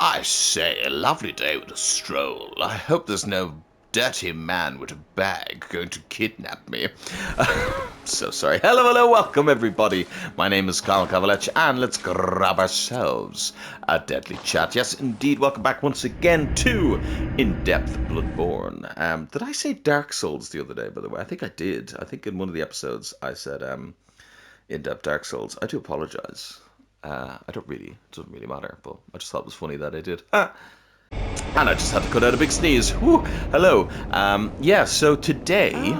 I say, a lovely day with a stroll. I hope there's no dirty man with a bag going to kidnap me. So sorry. Hello, welcome everybody. My name is Kavalech, and let's grab ourselves a deadly chat. Yes, indeed, welcome back once again to In-Depth Bloodborne. Did I say Dark Souls the other day, by the way? I think I did. I think in one of the episodes I said In-Depth Dark Souls. I do apologize. It doesn't really matter, but I just thought it was funny that I did. And I just had to cut out a big sneeze. Whew, hello. Yeah, so today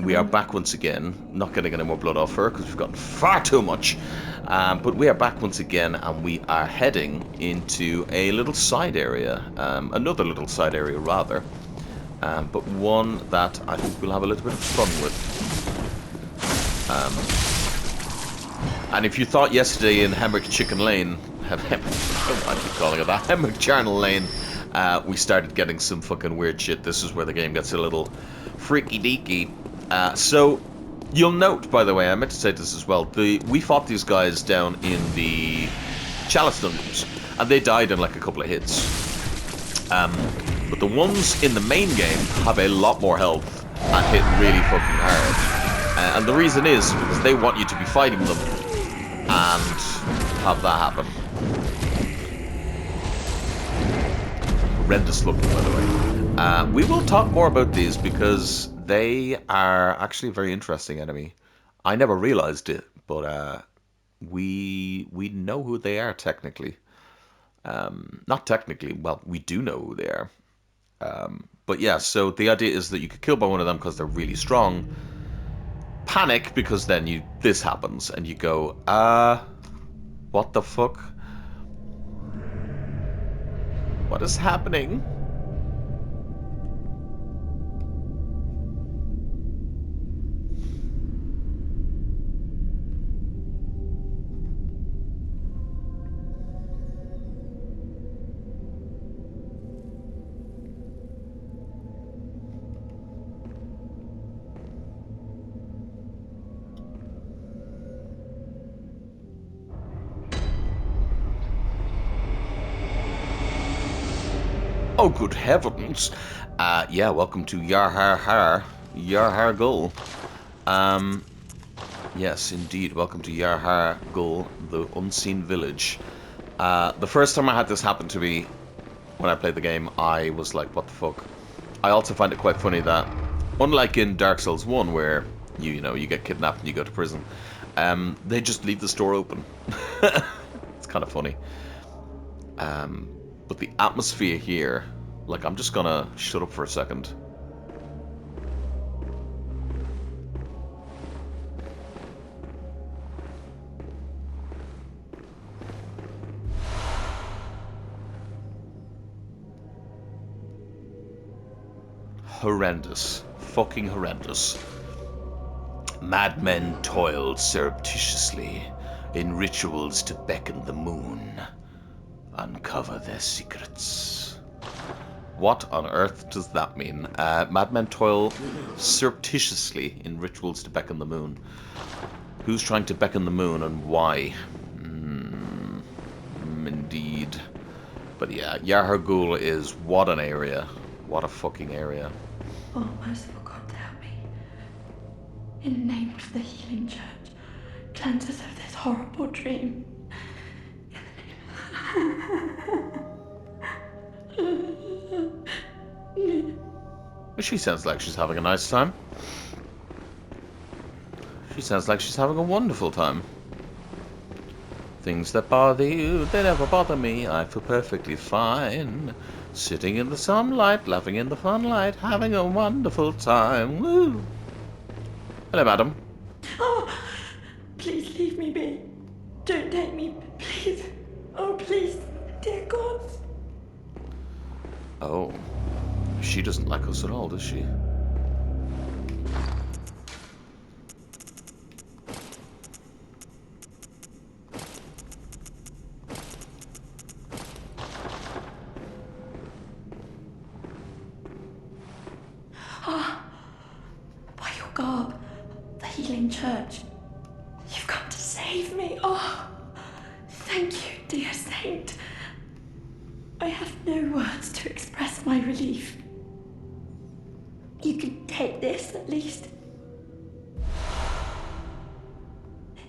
we are back once again. Not getting any more blood off her because we've gotten far too much. But we are back once again, and we are heading into a little side area. Another little side area, rather. But one that I think we'll have a little bit of fun with. And if you thought yesterday in Hemrick Chicken Lane, I keep calling it that, Hemrick Charnel Lane, we started getting some fucking weird shit. This is where the game gets a little freaky deaky. So you'll note, by the way, I meant to say this as well. We fought these guys down in the Chalice Dungeons, and they died in like a couple of hits. But the ones in the main game have a lot more health and hit really fucking hard. And the reason is because they want you to be fighting them and have that happen. Horrendous looking, by the way. We will talk more about these because they are actually a very interesting enemy. I never realized it, but we know who they are technically. Not technically, well, we do know who they are. But yeah, so the idea is that you could kill by one of them because they're really strong. Panic, because then this happens and you go, what the fuck? What is happening? Oh, good heavens. Yeah, welcome to Yarhar Gul. Yes, indeed, welcome to Yarhar Gul, the unseen village. The first time I had this happen to me, when I played the game, I was like, what the fuck? I also find it quite funny that, unlike in Dark Souls 1, where, you get kidnapped and you go to prison, they just leave the store open. It's kind of funny. But the atmosphere here, like, I'm just gonna shut up for a second. Horrendous. Fucking horrendous. Madmen toiled surreptitiously in rituals to beckon the moon. Uncover their secrets. What on earth does that mean? Madmen toil surreptitiously in rituals to beckon the moon. Who's trying to beckon the moon and why? Indeed. But yeah, Yarhar Gul is what an area. What a fucking area. Oh, merciful God, help me. In the name of the healing church, cleanse us of this horrible dream. She sounds like she's having a nice time. She sounds like she's having a wonderful time. Things that bother you, they never bother me. I feel perfectly fine. Sitting in the sunlight, laughing in the funlight, having a wonderful time. Woo! Hello, madam. Oh, please leave me be. Don't take me, please. Oh, please, dear God. Oh. She doesn't like us at all, does she? By your garb, the healing church. You've come to save me. Oh, thank you, dear saint. I have no words to express my relief. You can take this, at least.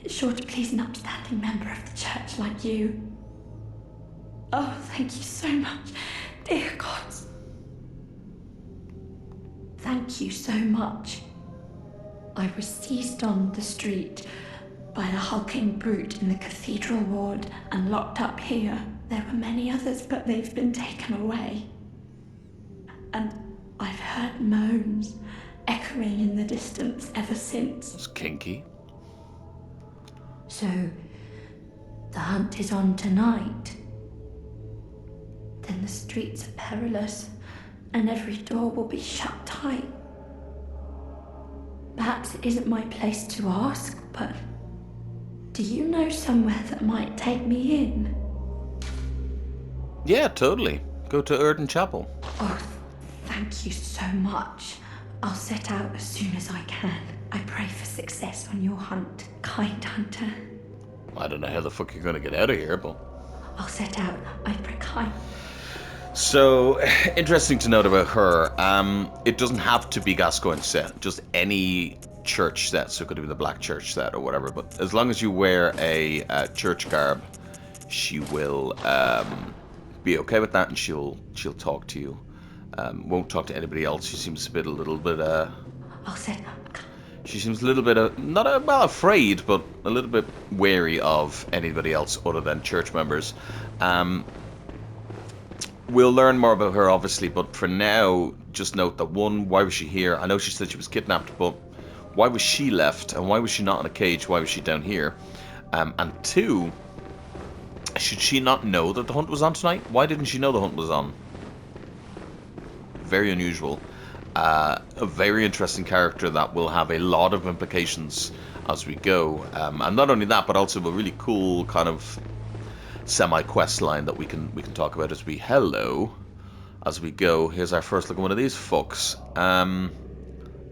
It's sure to please an upstanding member of the church like you. Oh, thank you so much, dear gods. Thank you so much. I was seized on the street by the hulking brute in the cathedral ward and locked up here. There were many others, but they've been taken away. And I've heard moans echoing in the distance ever since. It's kinky. So, the hunt is on tonight. Then the streets are perilous, and every door will be shut tight. Perhaps it isn't my place to ask, but do you know somewhere that might take me in? Yeah, totally. Go to Ridden Chapel. Oh, thank you so much. I'll set out as soon as I can. I pray for success on your hunt, kind hunter. I don't know how the fuck you're gonna get out of here, but... I'll set out. I pray kind. So, interesting to note about her. It doesn't have to be Gascoigne set. Just any church set. So it could be the black church set or whatever. But as long as you wear a church garb, she will be okay with that, and she'll talk to you. Won't talk to anybody else. She seems a little bit. I'll set up. She seems a little bit not well afraid, but a little bit wary of anybody else other than church members. We'll learn more about her, obviously, but for now, just note that one, why was she here? I know she said she was kidnapped, but why was she left? And why was she not in a cage? Why was she down here? And two, should she not know that the hunt was on tonight? Why didn't she know the hunt was on? Very unusual. A very interesting character that will have a lot of implications as we go. And not only that, but also a really cool kind of semi-quest line that we can talk about as we go. Here's our first look at one of these fucks.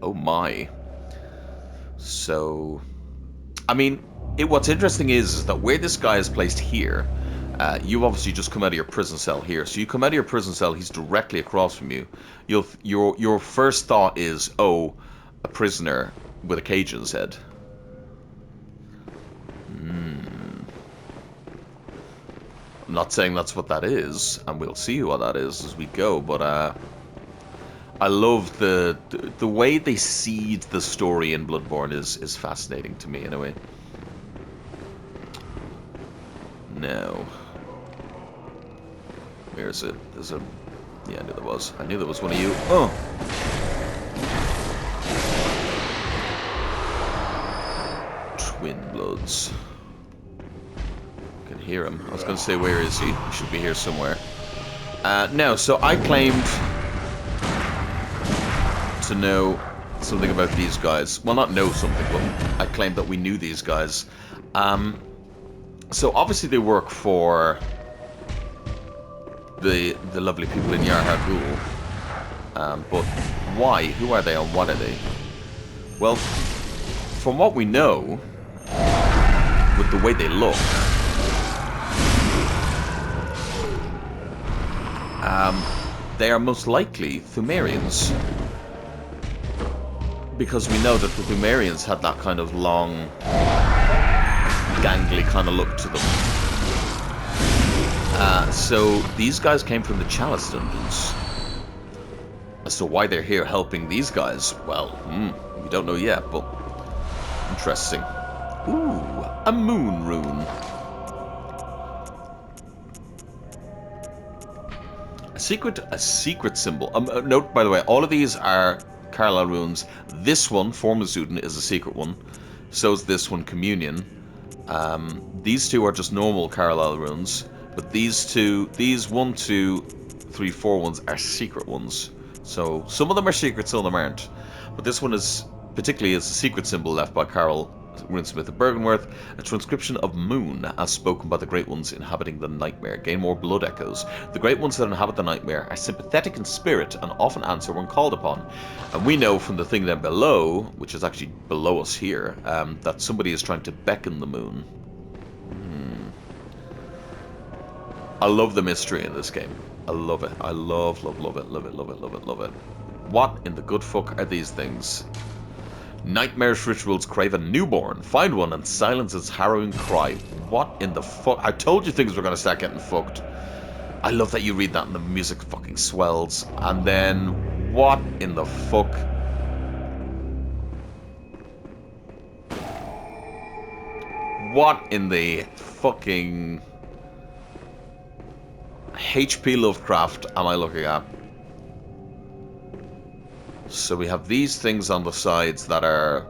Oh my. So, I mean, what's interesting is that where this guy is placed here, you've obviously just come out of your prison cell here. So you come out of your prison cell, he's directly across from you. Your first thought is, oh, a prisoner with a cage in his head. I'm not saying that's what that is, and we'll see what that is as we go, but I love the way they seed the story in Bloodborne is fascinating to me, anyway. Now, where is it? There's a... Yeah, I knew there was. I knew there was one of you. Oh! Twin Bloods. I can hear him. I was going to say, where is he? He should be here somewhere. Now, so I claimed to know something about these guys. Well, not know something, but I claimed that we knew these guys. So obviously they work for the lovely people in Yharnam. But why? Who are they and what are they? Well, from what we know, with the way they look, they are most likely Thumerians. Because we know that the Thumerians had that kind of long, gangly kind of look to them. So these guys came from the Chalice Dungeons. As to why they're here helping these guys, well, we don't know yet, but interesting. Ooh, a moon rune. A secret symbol. Note, by the way, all of these are Carlisle runes. This one, Formazuden, is a secret one. So is this one, Communion. These two are just normal Carlisle runes, but these 1, 2, 3, 4 ones are secret ones. So some of them are secret, some of them aren't. But this one is particularly a secret symbol left by Carol Runesmith of Bergenworth, a transcription of Moon, as spoken by the Great Ones inhabiting the Nightmare. Gain more blood echoes. The Great Ones that inhabit the Nightmare are sympathetic in spirit and often answer when called upon. And we know from the thing down below, which is actually below us here, that somebody is trying to beckon the Moon. I love the mystery in this game. I love it. I love it, love it, love it, love it, love it. What in the good fuck are these things? Nightmarish rituals crave a newborn. Find one and silence its harrowing cry. What in the fuck? I told you things were going to start getting fucked. I love that you read that and the music fucking swells. And then, what in the fuck? What in the fucking HP Lovecraft am I looking at? So we have these things on the sides that are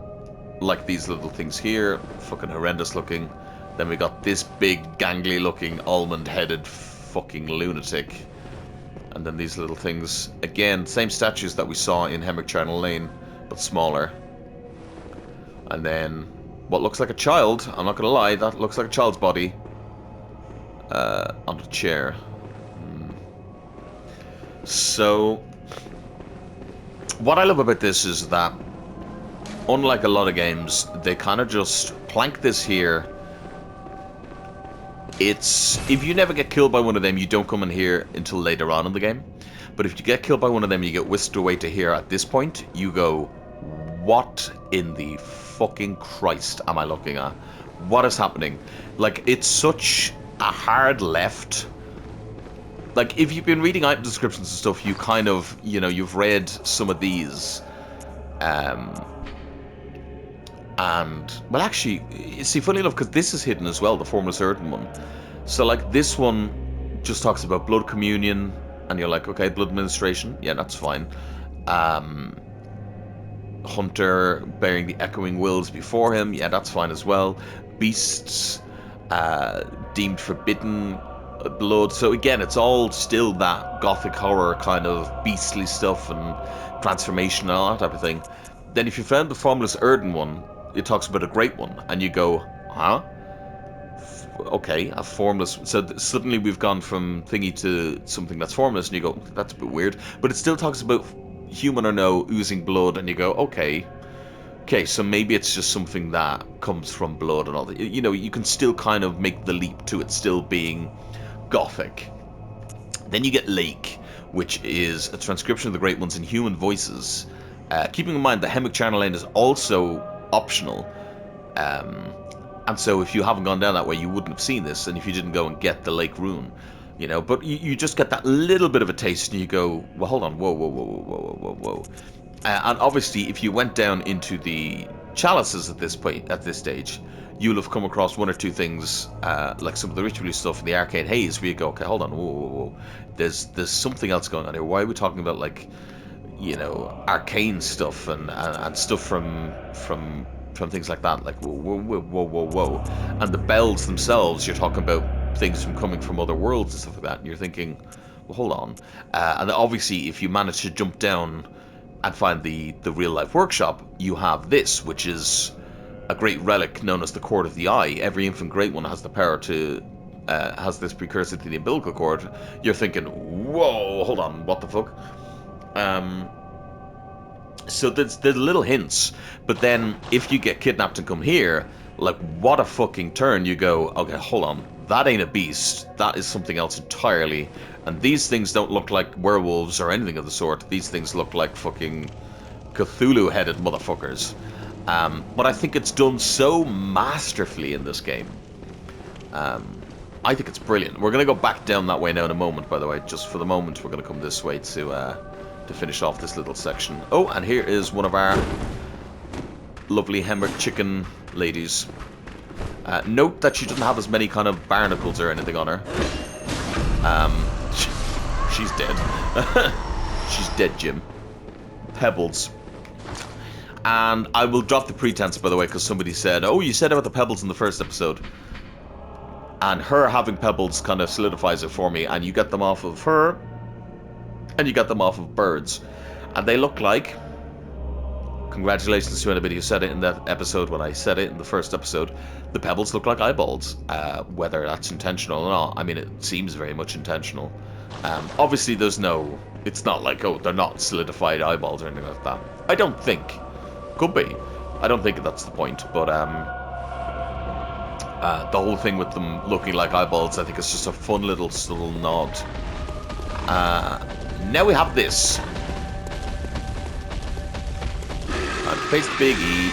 like these little things here, fucking horrendous looking. Then we got this big gangly looking almond headed fucking lunatic. And then these little things, again, same statues that we saw in Hemwick Charnel Lane, but smaller. And then what looks like a child, I'm not gonna lie, that looks like a child's body on the chair. So what I love about this is that, unlike a lot of games, they kind of just plank this here. It's, if you never get killed by one of them, you don't come in here until later on in the game. But if you get killed by one of them, you get whisked away to here at this point, you go, what in the fucking Christ am I looking at? What is happening? Like, it's such a hard left. Like, if you've been reading item descriptions and stuff, you kind of, you know, you've read some of these. And, well, actually, see, funny enough, because this is hidden as well, the Formless Earthen one. So, like, this one just talks about blood communion, and you're like, okay, blood administration, yeah, that's fine. Hunter bearing the echoing wills before him, yeah, that's fine as well. Beasts deemed forbidden blood. So again, it's all still that gothic horror kind of beastly stuff and transformation and all that type of thing. Then if you found the Formless Earthen one, it talks about a great one, and you go, huh? Okay, a formless. So suddenly we've gone from thingy to something that's formless, and you go, that's a bit weird. But it still talks about human or no oozing blood, and you go, okay, so maybe it's just something that comes from blood and all that. You know, you can still kind of make the leap to it still being gothic. Then you get Lake, which is a transcription of the Great Ones in human voices. Keeping in mind that Hemwick Charnel Lane is also optional. And so if you haven't gone down that way, you wouldn't have seen this, and if you didn't go and get the Lake Rune, you know, but you just get that little bit of a taste, and you go, well, hold on, whoa. And obviously, if you went down into the chalices at this point, at this stage, you'll have come across one or two things, like some of the ritual stuff in the Arcane Haze, where you go, okay, hold on, whoa. There's something else going on here. Why are we talking about, like, you know, arcane stuff and stuff from things like that? Like, whoa. And the bells themselves, you're talking about things from coming from other worlds and stuff like that, and you're thinking, well, hold on. And obviously, if you manage to jump down and find the real-life workshop, you have this, which is a great relic known as the Cord of the Eye. Every infant Great One has the power to, has this precursor to the umbilical cord. You're thinking, whoa, hold on, what the fuck? So there's little hints, but then if you get kidnapped and come here, like, what a fucking turn. You go, okay, hold on, that ain't a beast, that is something else entirely, and these things don't look like werewolves or anything of the sort. These things look like fucking Cthulhu-headed motherfuckers. But I think it's done so masterfully in this game. I think it's brilliant. We're going to go back down that way now in a moment, by the way. Just for the moment, we're going to come this way to finish off this little section. Oh, and here is one of our lovely Hemwick chicken ladies. Note that she doesn't have as many kind of barnacles or anything on her. She's dead. She's dead, Jim. Pebbles. And I will drop the pretense, by the way, because somebody said, oh, you said about the pebbles in the first episode. And her having pebbles kind of solidifies it for me. And you get them off of her, and you get them off of birds. And they look like... Congratulations to anybody who said it in that episode when I said it in the first episode. The pebbles look like eyeballs. Whether that's intentional or not, I mean, it seems very much intentional. Obviously, there's no... It's not like, oh, they're not solidified eyeballs or anything like that. I don't think. Could be. I don't think that's the point. But The whole thing with them looking like eyeballs, I think it's just a fun little nod. Now we have this. Face the big E.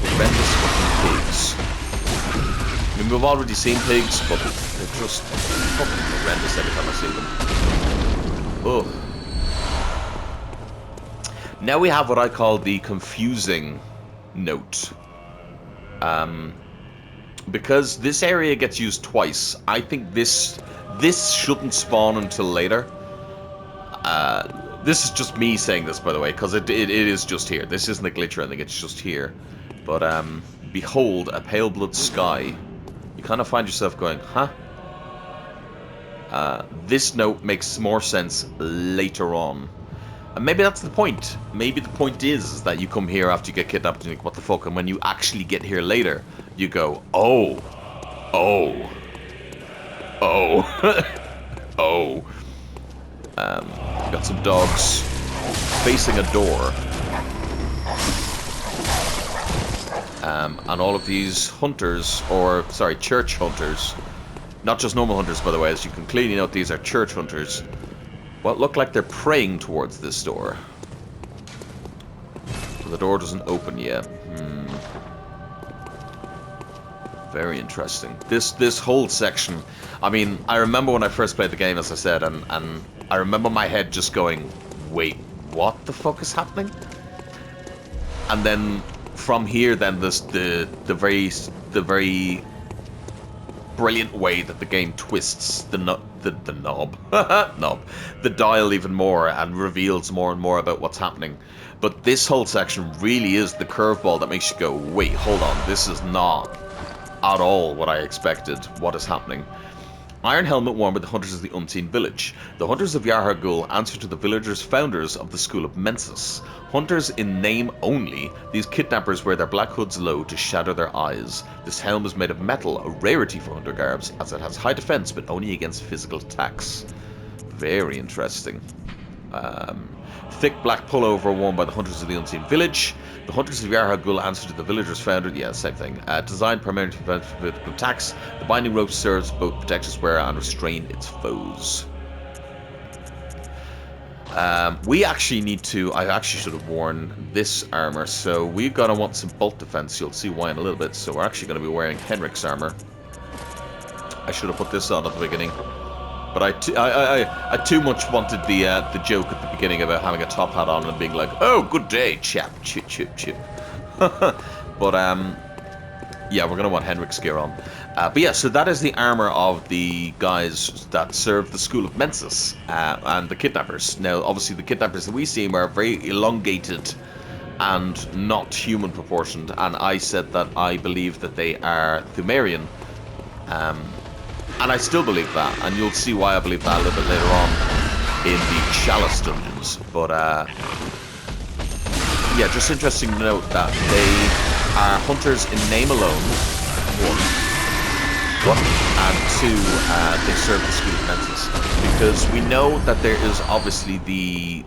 Horrendous fucking pigs. I mean, we've already seen pigs, but they're just fucking horrendous every time I see them. Oh. Now we have what I call the confusing note. Because this area gets used twice, I think this shouldn't spawn until later. This is just me saying this, by the way, because it is just here. This isn't a glitch or anything, it's just here. But, behold, a pale blood sky. You kind of find yourself going, huh? This note makes more sense later on. And maybe that's the point. Maybe the point is that you come here after you get kidnapped and you think, what the fuck? And when you actually get here later, you go, oh. Oh. Oh. Oh. Got some dogs facing a door. And all of these hunters, or, sorry, church hunters, not just normal hunters, by the way, as you can clearly note, these are church hunters, well, look like they're praying towards this door. So the door doesn't open yet. Very interesting. This whole section, I mean, I remember when I first played the game, as I said, and I remember my head just going, wait, what the fuck is happening? And then from here, then this the very brilliant way that the game twists the dial even more and reveals more and more about what's happening. But this whole section really is the curveball that makes you go, wait, hold on, this is not at all what I expected. What is happening? Iron Helmet worn by the Hunters of the Unseen Village. The Hunters of Yarhagul answer to the villagers founders of the School of Mensis. Hunters in name only, these kidnappers wear their black hoods low to shadow their eyes. This helm is made of metal, a rarity for hunter garbs, as it has high defense but only against physical attacks. Very interesting. Thick black pullover worn by the Hunters of the Unseen Village. The Hunters of Yarhagul answer to the villagers founder. Yeah, same thing. Designed primarily to prevent physical attacks, the binding rope serves both protect its wearer and restrain its foes. We actually need to... I actually should have worn this armor, so we're going to want some bolt defense. You'll see why in a little bit. So we're actually going to be wearing Henrik's armor. I should have put this on at the beginning. But I too much wanted the joke at the beginning about having a top hat on and being like, oh, good day, chap, chip, chip, chip. But, yeah, we're going to want Henrik's gear on. But yeah, so that is the armor of the guys that serve the School of Mensis and the kidnappers. Now, obviously, the kidnappers that we see are very elongated and not human proportioned. And I said that I believe that they are Thumerian. And I still believe that, and you'll see why I believe that a little bit later on in the Chalice dungeons. But, yeah, just interesting to note that they are hunters in name alone, one, and two, they serve the School of Mensis. Because we know that there is obviously the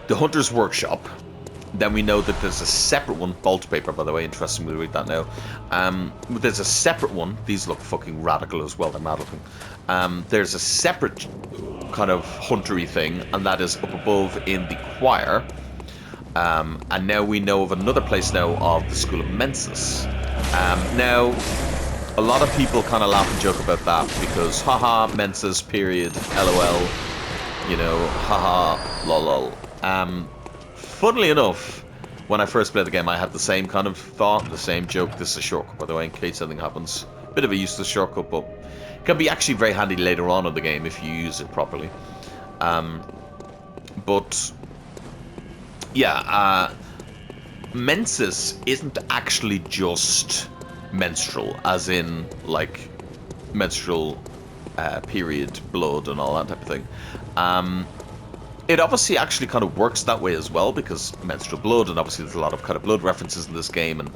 Hunter's Workshop. Then we know that there's a separate one, Bolt Paper, by the way, interesting, we'll read that now. There's a separate one, these look fucking radical as well, they're mad looking. There's a separate kind of huntery thing, and that is up above in the choir. And now we know of another place now of the School of Mensis. Now, a lot of people kind of laugh and joke about that, because haha, Mensis, period, LOL, you know, haha, lol. Funnily enough, when I first played the game, I had the same kind of thought, the same joke. This is a shortcut, by the way, in case something happens. Bit of a useless shortcut, but it can be actually very handy later on in the game if you use it properly. But, yeah, Mensis isn't actually just menstrual, as in, like, menstrual period, blood, and all that type of thing. It obviously actually kind of works that way as well, because menstrual blood, and obviously there's a lot of kind of blood references in this game, and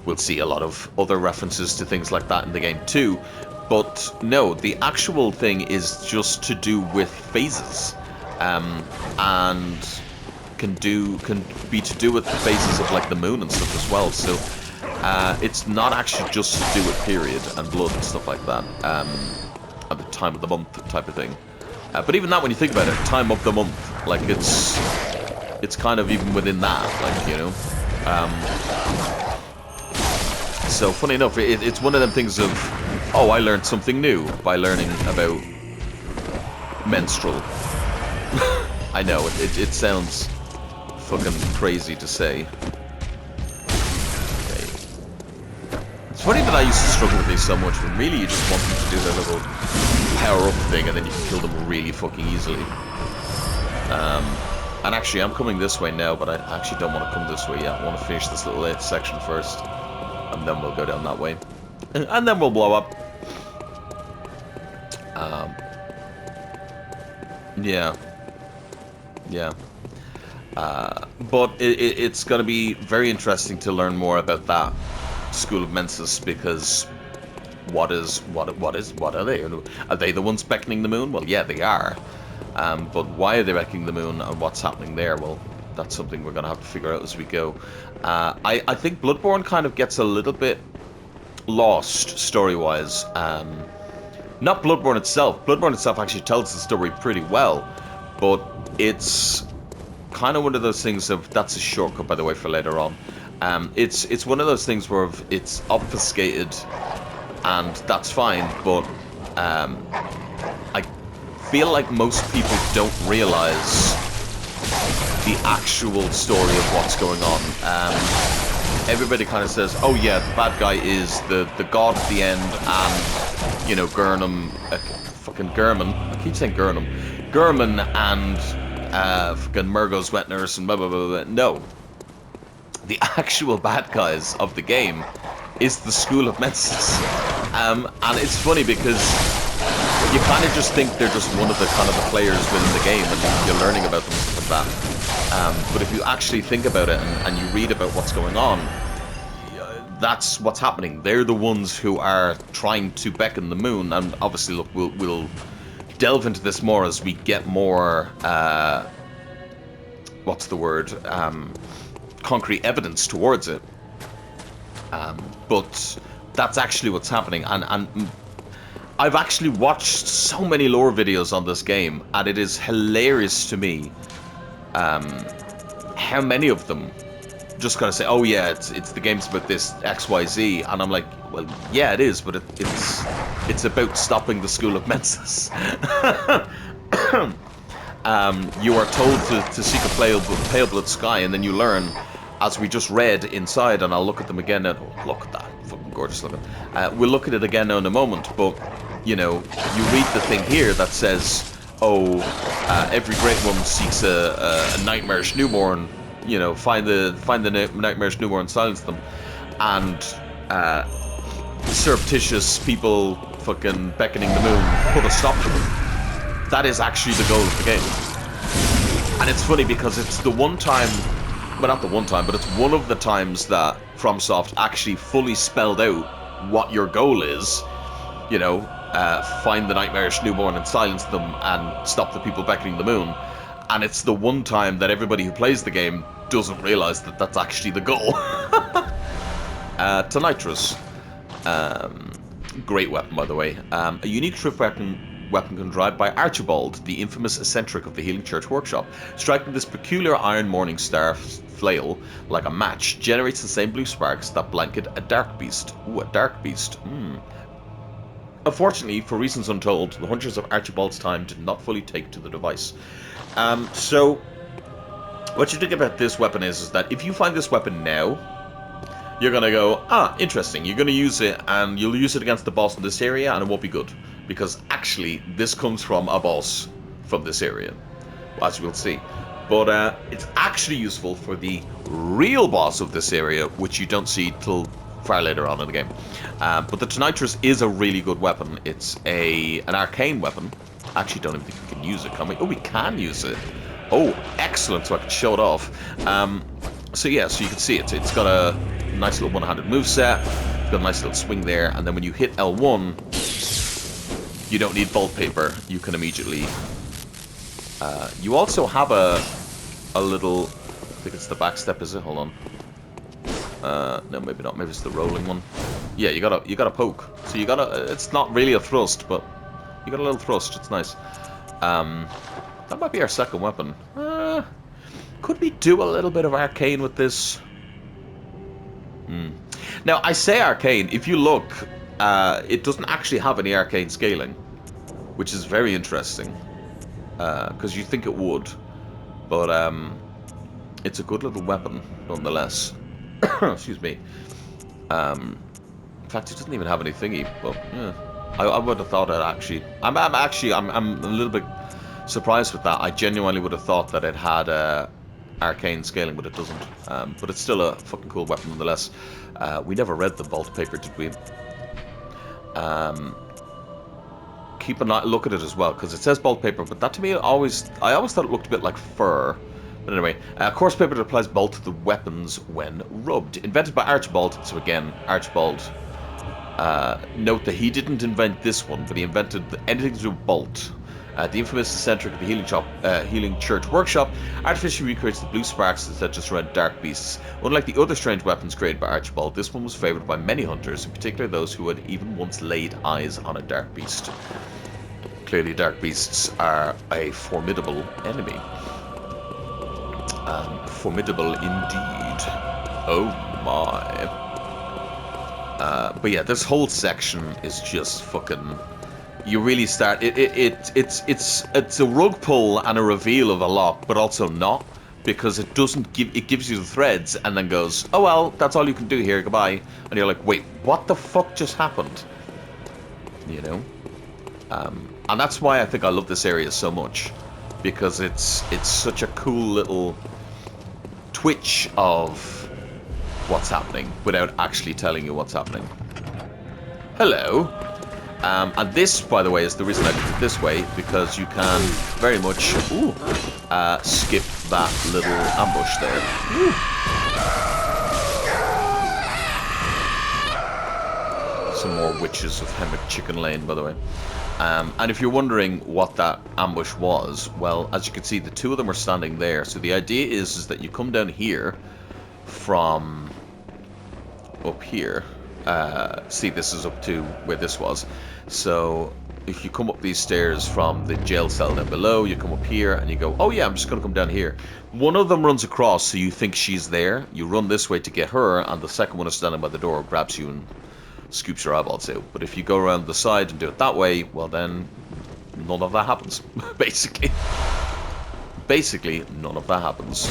we'll see a lot of other references to things like that in the game too. But no, the actual thing is just to do with phases. And can be to do with the phases of like the moon and stuff as well. So it's not actually just to do with period and blood and stuff like that. At the time of the month type of thing. But even that, when you think about it, time of the month, like it's kind of even within that, like, you know. So funny enough, it's one of them things of, oh, I learned something new by learning about menstrual. I know, it sounds fucking crazy to say. Okay. It's funny that I used to struggle with these so much, when really you just want them to do their little power-up thing, and then you can kill them really fucking easily. And actually, I'm coming this way now, but I actually don't want to come this way yet. I want to finish this little section first, and then we'll go down that way. And then we'll blow up. Yeah. But it's going to be very interesting to learn more about that School of Mensis, because what are they? Are they the ones beckoning the moon? Well, yeah, they are. But why are they beckoning the moon, and what's happening there? Well, that's something we're going to have to figure out as we go. I think Bloodborne kind of gets a little bit lost story-wise. Not Bloodborne itself. Bloodborne itself actually tells the story pretty well, but it's kind of one of those things of, that's a shortcut, by the way, for later on. It's one of those things where it's obfuscated, and that's fine, but I feel like most people don't realize the actual story of what's going on. Everybody kind of says, oh yeah, the bad guy is the god at the end, and, you know, Gurnam, fucking Gurman, I keep saying Gurnam, Gurman and fucking Murgo's wet nurse and blah blah blah blah. No. The actual bad guys of the game is the School of Mensis. And it's funny because you kind of just think they're just one of the kind of the players within the game, and you're learning about them and stuff like that. But if you actually think about it and you read about what's going on, that's what's happening. They're the ones who are trying to beckon the moon, and obviously, look, we'll delve into this more as we get more, what's the word, concrete evidence towards it. But that's actually what's happening, and I've actually watched so many lore videos on this game, and it is hilarious to me how many of them just kind of say, oh yeah, it's the game's about this XYZ, and I'm like, well, yeah, it is, but it's about stopping the School of Mensis. You are told to seek a pale blood sky, and then you learn, as we just read inside, and I'll look at them again now. Oh, look at that, fucking gorgeous looking. We'll look at it again now in a moment, but, you know, you read the thing here that says, oh, every great one seeks a nightmarish newborn, you know, find the nightmarish newborn, silence them, and surreptitious people fucking beckoning the moon, put a stop to them. That is actually the goal of the game. And it's funny because it's the one time, well, not the one time, but it's one of the times that FromSoft actually fully spelled out what your goal is. You know, find the nightmarish newborn and silence them and stop the people beckoning the moon. And it's the one time that everybody who plays the game doesn't realize that that's actually the goal. Tonitrus. Great weapon, by the way. A unique truth weapon contrived by Archibald, the infamous eccentric of the Healing Church Workshop. Striking this peculiar iron morning star flail like a match generates the same blue sparks that blanket a dark beast. Ooh, a dark beast. Unfortunately, for reasons untold, the hunters of Archibald's time did not fully take to the device. So, what you think about this weapon is that if you find this weapon now, you're going to go, ah, interesting. You're going to use it, and you'll use it against the boss in this area, and it won't be good. Because actually, this comes from a boss from this area, as we'll see. But it's actually useful for the real boss of this area, which you don't see till far later on in the game. But the Tonitrus is a really good weapon. It's an arcane weapon. Actually, don't even think we can use it, can we? Oh, we can use it. Oh, excellent, so I can show it off. So yeah, so you can see it's got a nice little one-handed moveset. It's got a nice little swing there, and then when you hit L1, you don't need bolt paper. You can immediately... you also have a little... I think it's the back step, is it? Hold on. No, maybe not. Maybe it's the rolling one. Yeah, you gotta poke. So you gotta... It's not really a thrust, but you got a little thrust. It's nice. That might be our second weapon. Could we do a little bit of arcane with this? Now, I say arcane. If you look, it doesn't actually have any arcane scaling, which is very interesting. Because you think it would. But it's a good little weapon, nonetheless. Excuse me. In fact, it doesn't even have any thingy. But yeah, I would have thought it actually. I'm a little bit surprised with that. I genuinely would have thought that it had arcane scaling, but it doesn't. But it's still a fucking cool weapon, nonetheless. We never read the bolt paper, did we? Keep a look at it as well, because it says bolt paper, but that to me I always thought it looked a bit like fur. But anyway, coarse paper that applies bolt to the weapons when rubbed. Invented by Archibald, so again, Archibald. Note that he didn't invent this one, but he invented anything to do with bolt. The infamous eccentric of the Healing Church Workshop artificially recreates the blue sparks that just around dark beasts. Unlike the other strange weapons created by Archibald, this one was favoured by many hunters, in particular those who had even once laid eyes on a dark beast. Clearly, dark beasts are a formidable enemy. Formidable indeed. Oh my. But yeah, this whole section is just fucking... You really start... It's a rug pull and a reveal of a lot, but also not. Because it doesn't give... It gives you the threads and then goes, oh well, that's all you can do here, goodbye. And you're like, wait, what the fuck just happened? You know? And that's why I think I love this area so much. Because it's such a cool little twitch of what's happening without actually telling you what's happening. Hello. And this, by the way, is the reason I did it this way, because you can very much skip that little ambush there. Some more witches of Hemwick Chicken Lane, by the way. And if you're wondering what that ambush was, well, as you can see, the two of them are standing there. So the idea is that you come down here from up here. See, this is up to where this was. So if you come up these stairs from the jail cell down below, you come up here and you go, oh yeah, I'm just going to come down here. One of them runs across, so you think she's there. You run this way to get her, and the second one is standing by the door, grabs you and scoops your eyeballs out. But if you go around the side and do it that way, well then, none of that happens, basically. Basically, none of that happens.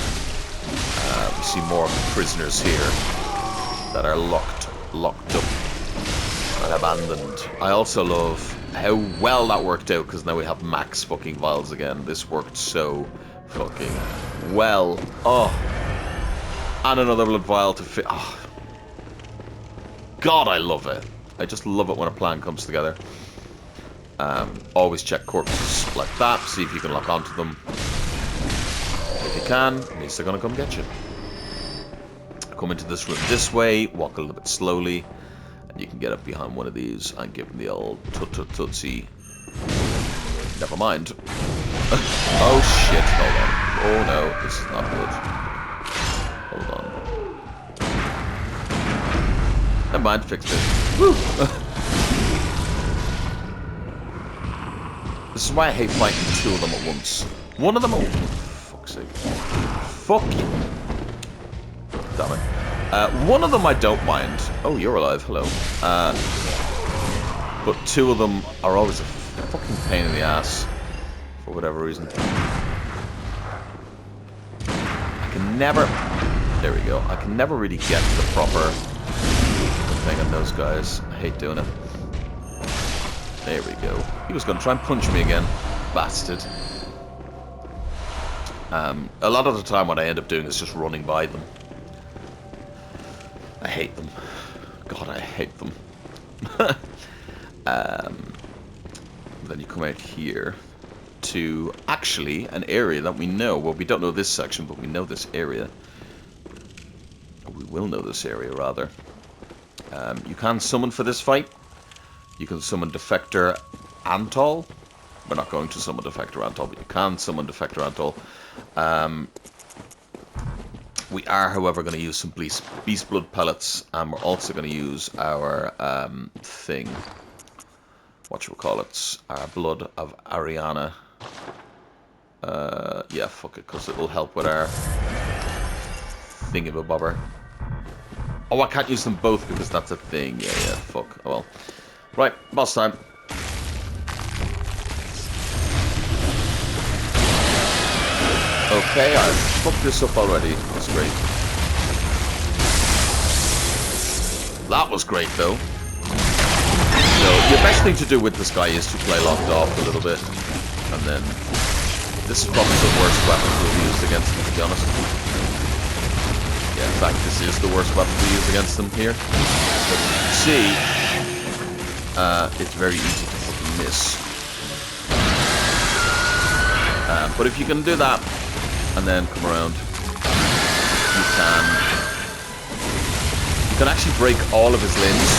We see more prisoners here that are locked up and abandoned. I also love how well that worked out, because now we have max fucking vials again. This worked so fucking well. Oh, and another blood vial to fit. Oh. God, I love it. I just love it when a plan comes together. Always check corpses like that, see if you can lock onto them. If you can, it means they're gonna come get you. Come into this room this way, walk a little bit slowly, and you can get up behind one of these and give them the old tut-tut-tutsie. Never mind. Oh shit, hold on. Oh no, this is not good. Hold on. Never mind, fixed it. Woo! This is why I hate fighting two of them at once. One of them... Oh, for fuck's sake. Fuck you. Damn it. One of them I don't mind. Oh, you're alive. Hello. But two of them are always a fucking pain in the ass. For whatever reason. I can never... There we go. I can never really get the proper thing on those guys. I hate doing it. There we go. He was going to try and punch me again. Bastard. A lot of the time what I end up doing is just running by them. I hate them. God, I hate them. Then you come out here to actually an area that we know. Well, we don't know this section, but we know this area. Or we will know this area, rather. You can summon for this fight. You can summon Defector Antol. We're not going to summon Defector Antol, but you can summon Defector Antol. We are, however, going to use some beast blood pellets, and we're also going to use our thing. Whatchamacallit? Our blood of Ariana. Yeah, fuck it, because it will help with our thingamabobber. Oh, I can't use them both because that's a thing. Yeah, fuck. Oh well. Right, boss time. Okay, I've fucked this up already. That's great. That was great, though. So, the best thing to do with this guy is to play locked off a little bit. And then... This is probably the worst weapon to have used against him, to be honest. Yeah, in fact, this is the worst weapon to use against them here. But you can see... it's very easy to fucking miss. But if you can do that... and then come around, you can actually break all of his limbs,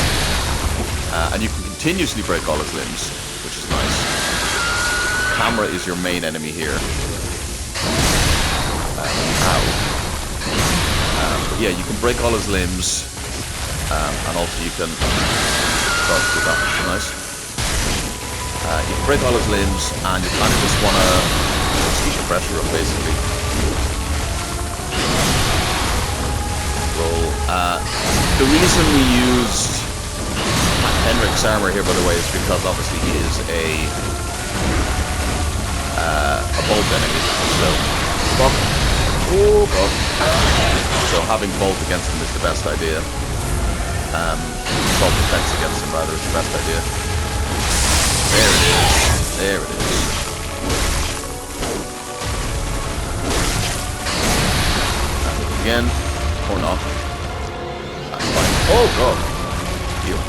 and you can continuously break all his limbs, which is nice. Camera is your main enemy here. But yeah, you can break all his limbs, and also you can dodge with that, which is nice. You can break all his limbs, and you kind of just want to keep the pressure up, basically. The reason we used Henrik's armor here, by the way, is because obviously he is a bolt enemy. So, fuck. Oh god. So having bolt against him is the best idea. Bolt defense against him rather is the best idea. There it is. There it is. Again, or not. That's fine. Oh god. Heal.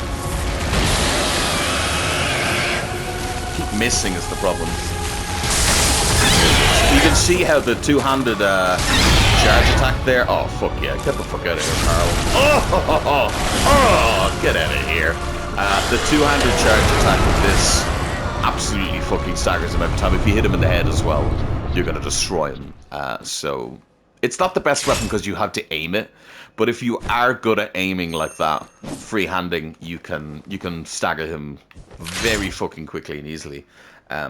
Keep missing is the problem. You can see how the two-handed charge attack there. Oh fuck yeah! Get the fuck out of here, Carl. Oh, get out of here. The two-handed charge attack with this absolutely fucking staggers him every time. If you hit him in the head as well, you're gonna destroy him. So. It's not the best weapon because you have to aim it, but if you are good at aiming like that, free-handing, you can stagger him very fucking quickly and easily.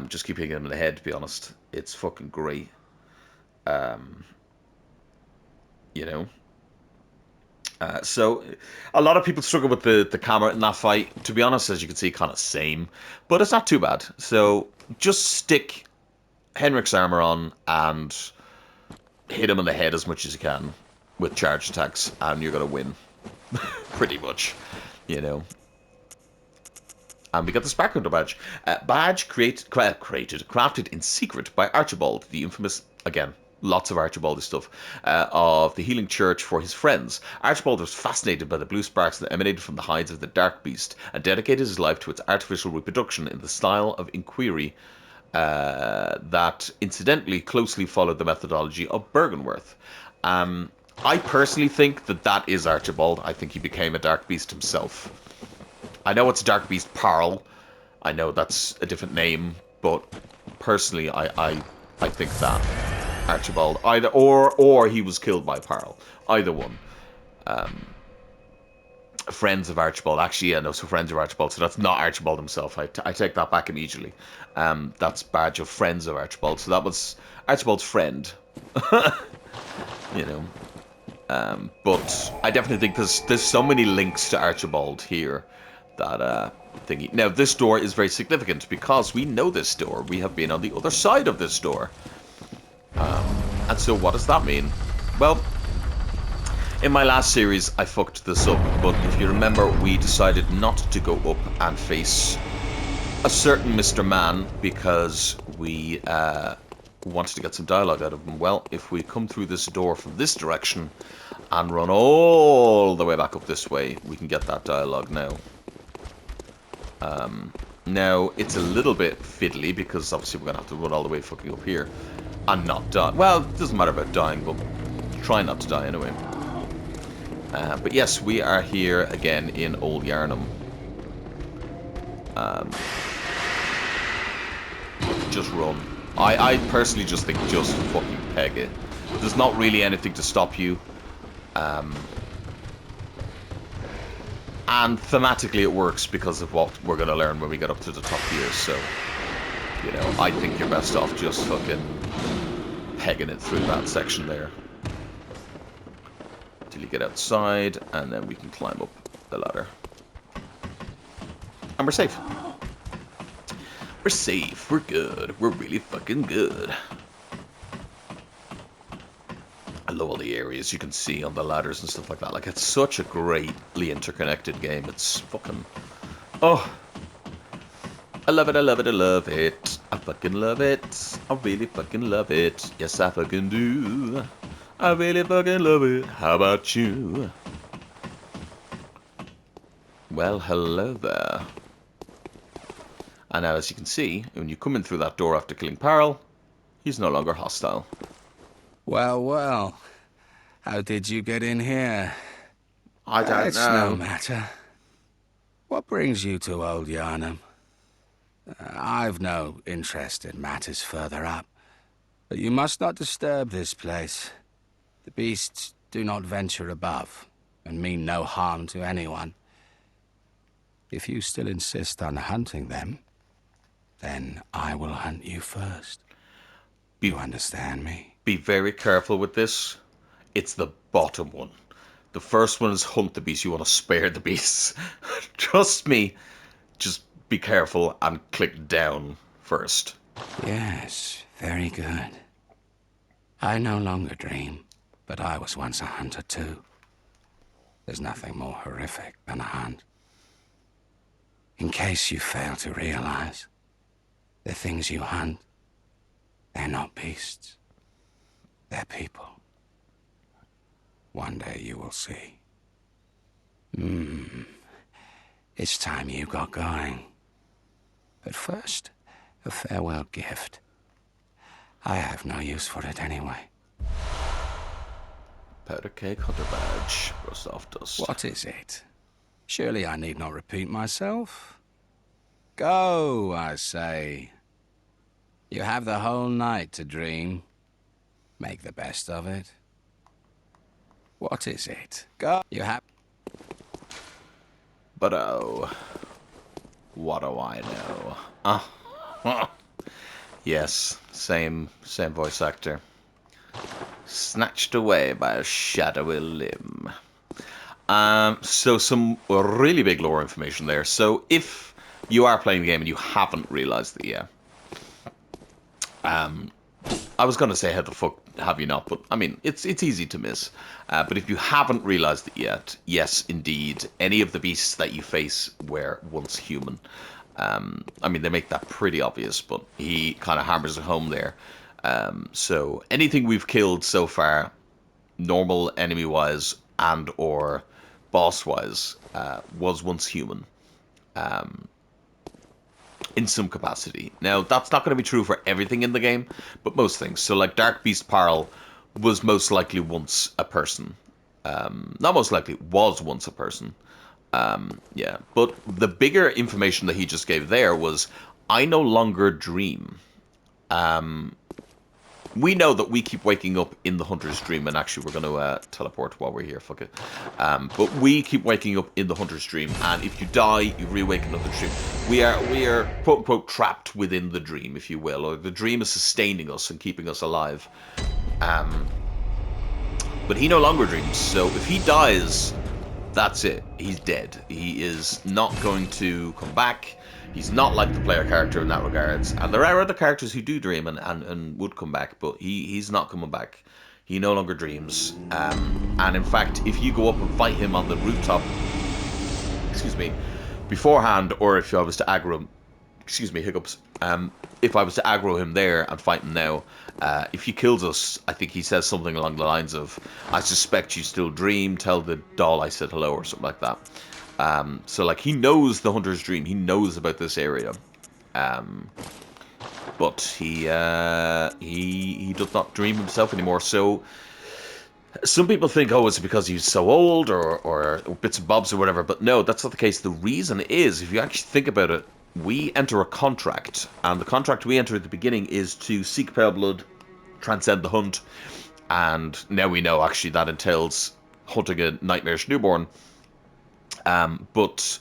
Just keep hitting him in the head, to be honest. It's fucking great. You know? So, a lot of people struggle with the camera in that fight. To be honest, as you can see, kind of same. But it's not too bad. So, just stick Henrik's armor on and... hit him in the head as much as you can with charge attacks, and you're gonna win. Pretty much, you know. And we got the Sparkhunter badge. Badge crafted in secret by Archibald, the infamous, again, lots of Archibald stuff, of the Healing Church for his friends. Archibald was fascinated by the blue sparks that emanated from the hides of the Dark Beast, and dedicated his life to its artificial reproduction in the style of inquiry that incidentally closely followed the methodology of Bergenworth. I personally think that is Archibald. I think he became a Dark Beast himself. I know it's Dark Beast Parl. I know that's a different name, but personally I think that Archibald either or he was killed by Parl. Either one. Friends of Archibald. Actually, yeah, no, so Friends of Archibald. So that's not Archibald himself. I take that back immediately. That's badge of Friends of Archibald. So that was Archibald's friend. You know. But I definitely think there's so many links to Archibald here that thingy. Now, this door is very significant because we know this door. We have been on the other side of this door. And so what does that mean? Well, in my last series, I fucked this up, but if you remember, we decided not to go up and face a certain Mr. Man because we wanted to get some dialogue out of him. Well, if we come through this door from this direction and run all the way back up this way, we can get that dialogue now. Now, it's a little bit fiddly because obviously we're going to have to run all the way fucking up here and not die. Well, it doesn't matter about dying, but try not to die anyway. But yes, we are here again in Old Yharnam. Just run. I personally just think just fucking peg it. There's not really anything to stop you And thematically it works because of what we're going to learn when we get up to the top here. So, you know, I think you're best off just fucking pegging it through that section there. Till you get outside, and then we can climb up the ladder. And we're safe. We're safe. We're good. We're really fucking good. I love all the areas you can see on the ladders and stuff like that. Like, it's such a greatly interconnected game. It's fucking... Oh! I love it, I love it, I love it. I fucking love it. I really fucking love it. Yes, I fucking do. I really fucking love it. How about you? Well, hello there. And now, as you can see, when you come in through that door after killing Parrel, he's no longer hostile. Well, well. How did you get in here? I don't know. It's no matter. What brings you to Old Yharnam? I've no interest in matters further up. But you must not disturb this place. The beasts do not venture above, and mean no harm to anyone. If you still insist on hunting them, then I will hunt you first. You understand me? Be very careful with this. It's the bottom one. The first one is hunt the beasts. You want to spare the beasts. Trust me. Just be careful and click down first. Yes, very good. I no longer dream, but I was once a hunter too. There's nothing more horrific than a hunt. In case you fail to realize, the things you hunt, they're not beasts. They're people. One day you will see. It's time you got going. But first, a farewell gift. I have no use for it anyway. Powder cake, hunter badge, rust off dust. What is it? Surely I need not repeat myself. Go, I say. You have the whole night to dream. Make the best of it. What is it? Go. You have... But oh, what do I know? Yes, same voice actor. Snatched away by a shadowy limb. So some really big lore information there. So if you are playing the game and you haven't realized it yet, I was going to say how the fuck have you not, but I mean, it's easy to miss. But if you haven't realized it yet, yes, indeed, any of the beasts that you face were once human. I mean, they make that pretty obvious, but he kind of hammers it home there. So anything we've killed so far, normal enemy-wise and or boss-wise, was once human. In some capacity. Now, that's not going to be true for everything in the game, but most things. So, like, Dark Beast Parrel was most likely once a person. Not most likely, was once a person. Yeah, but the bigger information that he just gave there was, I no longer dream. We know that we keep waking up in the Hunter's Dream, and actually we're going to teleport while we're here, fuck it. But we keep waking up in the Hunter's Dream, and if you die, you re-awaken in the dream. We are quote-unquote trapped within the dream, if you will, or the dream is sustaining us and keeping us alive. But he no longer dreams, so if he dies, that's it. He's dead. He is not going to come back. He's not like the player character in that regards. And there are other characters who do dream and would come back, but he's not coming back. He no longer dreams. And in fact, if you go up and fight him on the rooftop, excuse me, beforehand, or if I was to aggro him, excuse me, hiccups, if I was to aggro him there and fight him now, if he kills us, I think he says something along the lines of, I suspect you still dream, tell the doll I said hello, or something like that. So like he knows the Hunter's Dream, he knows about this area, but he does not dream himself anymore. So some people think, oh, it's because he's so old or bits and bobs or whatever, but no, that's not the case. The reason is, if you actually think about it, we enter a contract, and the contract we enter at the beginning is to seek pale blood, transcend the hunt, and now we know actually that entails hunting a nightmarish newborn. But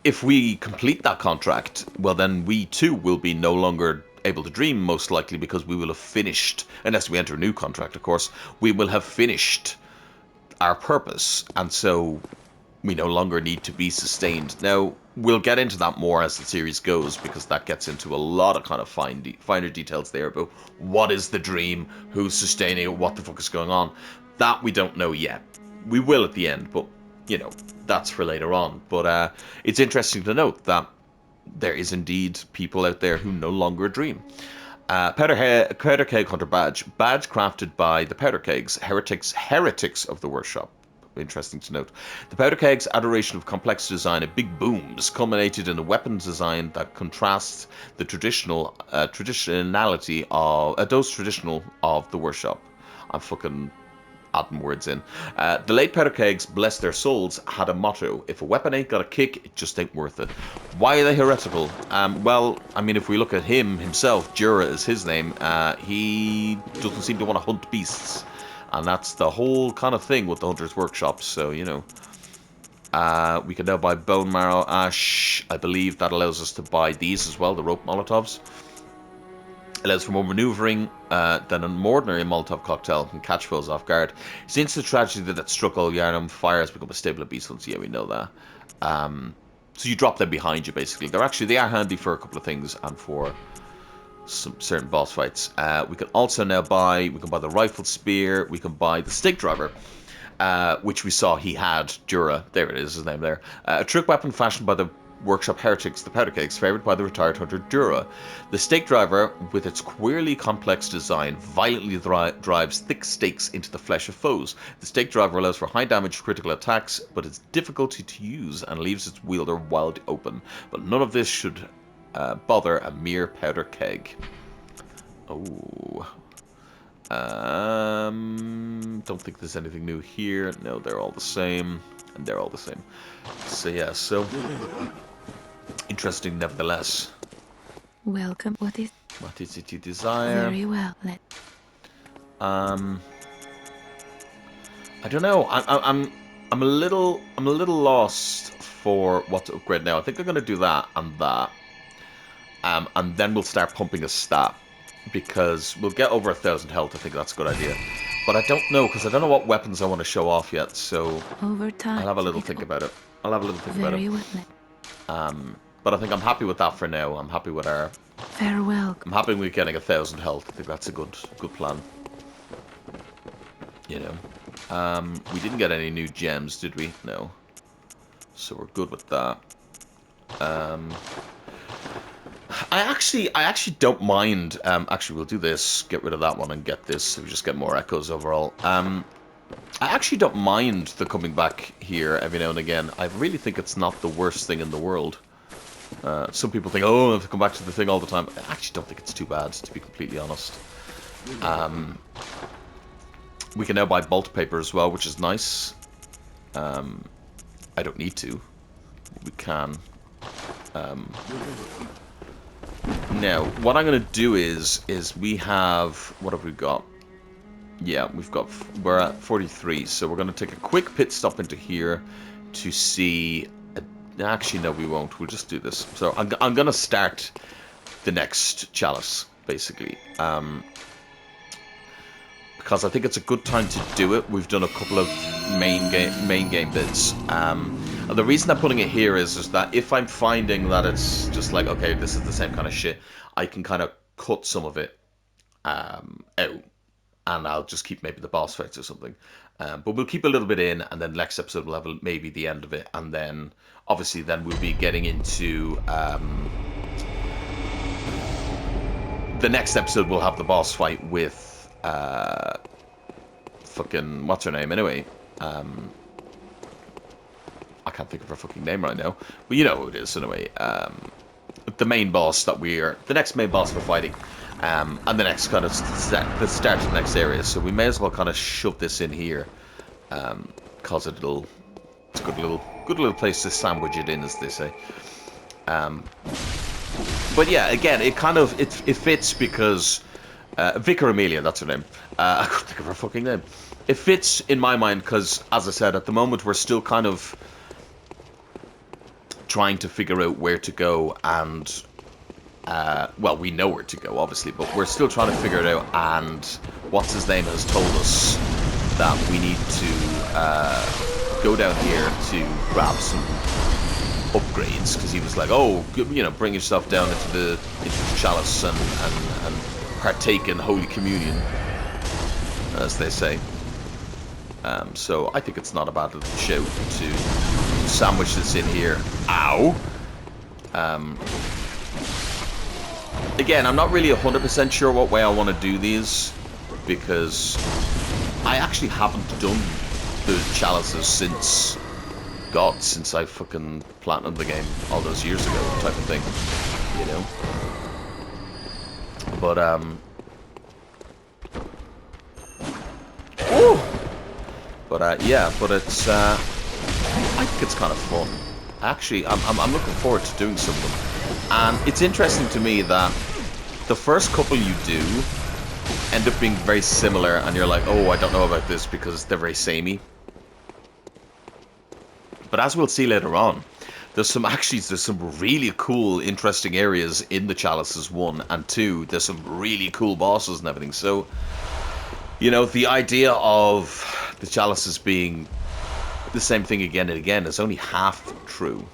if we complete that contract, well, then we too will be no longer able to dream, most likely, because we will have finished, unless we enter a new contract, of course, we will have finished our purpose, and so we no longer need to be sustained. Now, we'll get into that more as the series goes, because that gets into a lot of kind of finer details there about what is the dream, who's sustaining it, what the fuck is going on. That we don't know yet. We will at the end, but, you know, that's for later on. But it's interesting to note that there is indeed people out there who no longer dream. Powder Keg Hunter Badge. Badge crafted by the Powder Kegs, heretics of the workshop. Interesting to note. The Powder Keg's adoration of complex design and big booms culminated in a weapon design that contrasts the traditionality of those traditional of the workshop. I'm fucking adding words in. The late Powder Kegs, bless their souls, had a motto: if a weapon ain't got a kick, it just ain't worth it. Why are they heretical? Well, I mean, if we look at himself, Jura is his name, he doesn't seem to want to hunt beasts. And that's the whole kind of thing with the Hunter's Workshop, so, you know. We can now buy Bone Marrow Ash. I believe that allows us to buy these as well, the Rope Molotovs. Allows for more maneuvering than an ordinary Molotov cocktail, and catch foes off guard. Since the tragedy that struck Old Yharnam, fire has become a staple of beastlands. Yeah, we know that. So you drop them behind you, basically. They are handy for a couple of things and for some certain boss fights. We can also now buy the rifle spear. We can buy the stake driver, which we saw he had. Jura, there it is, his name there. A trick weapon fashioned by the workshop heretics, the Powder Kegs, favoured by the retired hunter Jura. The stake driver, with its queerly complex design, violently drives thick stakes into the flesh of foes. The stake driver allows for high damage critical attacks, but it's difficulty to use and leaves its wielder wide open. But none of this should bother a mere Powder Keg. Oh. Don't think there's anything new here. No, they're all the same. And they're all the same. So yeah, so interesting nevertheless. Welcome. What is it you desire? very well. I don't know. I'm a little lost for what to upgrade now. I think I'm gonna do that and that. And then we'll start pumping a stat, because we'll get over 1,000 health. I think that's a good idea. But I don't know, because I don't know what weapons I want to show off yet, so over time. I'll have a little think about it. But I think I'm happy with that for now. I'm happy with our... Farewell. I'm happy with getting 1,000 health. I think that's a good plan. You know. We didn't get any new gems, did we? No. So we're good with that. I actually don't mind. Actually, we'll do this. Get rid of that one and get this. So we just get more echoes overall. I actually don't mind the coming back here every now and again. I really think it's not the worst thing in the world. Some people think, oh, I have to come back to the thing all the time. I actually don't think it's too bad, to be completely honest. We can now buy bolt paper as well, which is nice. I don't need to. We can. Now, what I'm going to do is we have... What have we got? Yeah, we're at 43, so we're going to take a quick pit stop into here to see... Actually, no, we won't. We'll just do this. So I'm going to start the next chalice, basically. Because I think it's a good time to do it. We've done a couple of main game bits. And the reason I'm putting it here is that if I'm finding that it's just like, okay, this is the same kind of shit, I can kind of cut some of it out. And I'll just keep maybe the boss fights or something. But we'll keep a little bit in, and then next episode we'll have maybe the end of it. And then, obviously, then we'll be getting into... the next episode we'll have the boss fight with... fucking... What's her name, anyway? I can't think of her fucking name right now. But you know who it is, anyway. The main boss that we're... The next main boss we're fighting. And the next kind of the start of the next area, so we may as well kind of shove this in here, cause it's a good little place to sandwich it in, as they say. But yeah, again, it kind of it fits because Vicar Amelia, that's her name. I couldn't think of her fucking name. it fits in my mind because, as I said, at the moment we're still kind of trying to figure out where to go, and well, we know where to go, obviously, but we're still trying to figure it out. And what's his name has told us that we need to go down here to grab some upgrades, because he was like, oh, you know, bring yourself down into the chalice and partake in Holy Communion, as they say. So I think it's not a bad little shout to sandwich this in here. Ow! Again, I'm not really 100% sure what way I want to do these, because I actually haven't done the chalices since I fucking platinumed the game all those years ago, type of thing, you know? But, ooh! But, yeah, but it's, I think it's kind of fun. Actually, I'm looking forward to doing some of them. And it's interesting to me that the first couple you do end up being very similar, and you're like, oh, I don't know about this because they're very samey. But as we'll see later on, there's some really cool, interesting areas in the Chalices 1 and 2. There's some really cool bosses and everything. So, you know, the idea of the Chalices being the same thing again and again is only half true.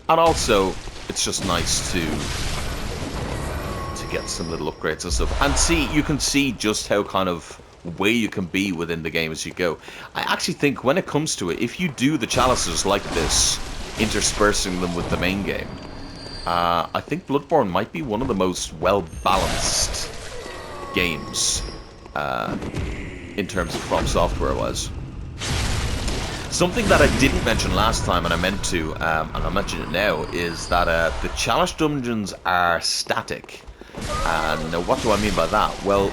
And also, it's just nice to get some little upgrades and stuff. And see, you can see just how kind of way you can be within the game as you go. I actually think when it comes to it, if you do the chalices like this, interspersing them with the main game, I think Bloodborne might be one of the most well-balanced games in terms of FromSoftware was. Something that I didn't mention last time, and I meant to, and I'll mention it now, is that the chalice dungeons are static. And what do I mean by that? Well,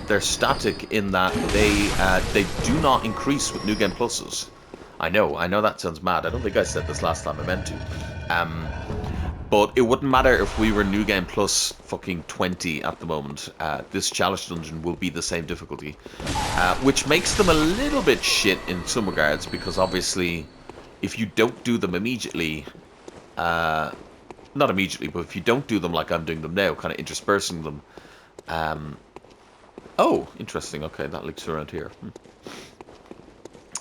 they're static in that they do not increase with New Game Pluses. I know that sounds mad. I don't think I said this last time. I meant to. But it wouldn't matter if we were New Game Plus fucking 20 at the moment. This chalice dungeon will be the same difficulty, which makes them a little bit shit in some regards, because obviously, if you don't do them immediately, not immediately, but if you don't do them like I'm doing them now, kind of interspersing them. Oh, interesting. Okay, that leaks around here.